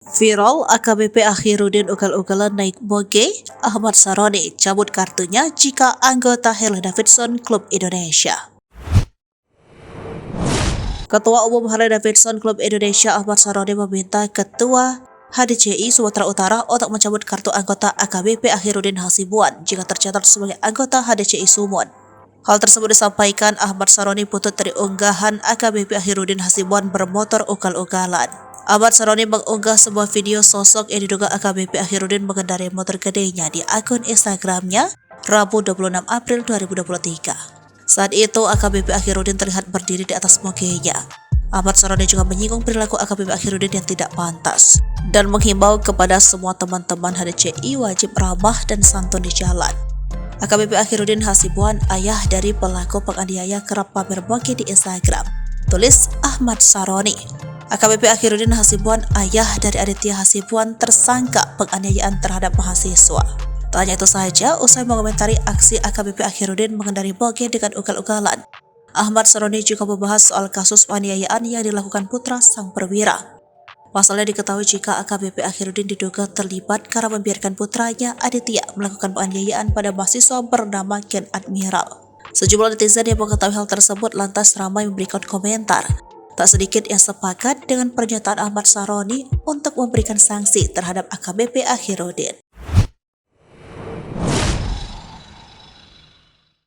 Viral AKBP Akhirudin ugal-ugalan naik moge, Ahmad Saroni cabut kartunya jika anggota Harley Davidson Klub Indonesia. Ketua Umum Harley Davidson Klub Indonesia Ahmad Saroni meminta Ketua HDCI Sumatera Utara untuk mencabut kartu anggota AKBP Akhirudin Hasibuan jika tercatat sebagai anggota HDCI Sumut. Hal tersebut disampaikan Ahmad Saroni putut dari unggahan AKBP Akhirudin Hasibuan bermotor ugal-ugalan. Ahmad Saroni mengunggah sebuah video sosok yang diduga AKBP Akhirudin mengendarai motor gedenya di akun Instagramnya Rabu 26 April 2023. Saat itu AKBP Akhirudin terlihat berdiri di atas mogenya. Ahmad Saroni juga menyinggung perilaku AKBP Akhirudin yang tidak pantas dan menghimbau kepada semua teman-teman HDCI wajib ramah dan santun di jalan. AKBP Akhirudin Hasibuan, ayah dari pelaku penganiaya, kerap pamer moge di Instagram, tulis Ahmad Saroni. AKBP Akhirudin Hasibuan, ayah dari Aditya Hasibuan, tersangka penganiayaan terhadap mahasiswa. Tak hanya itu saja, usai mengomentari aksi AKBP Akhirudin mengendarai moge dengan ugal-ugalan, Ahmad Saroni juga membahas soal kasus penganiayaan yang dilakukan putra sang perwira. Pasalnya diketahui jika AKBP Akhirudin diduga terlibat karena membiarkan putranya Aditya melakukan penganiayaan pada mahasiswa bernama Ken Admiral. Sejumlah netizen yang mengetahui hal tersebut lantas ramai memberikan komentar. Tak sedikit yang sepakat dengan pernyataan Ahmad Saroni untuk memberikan sanksi terhadap AKBP Akhirudin.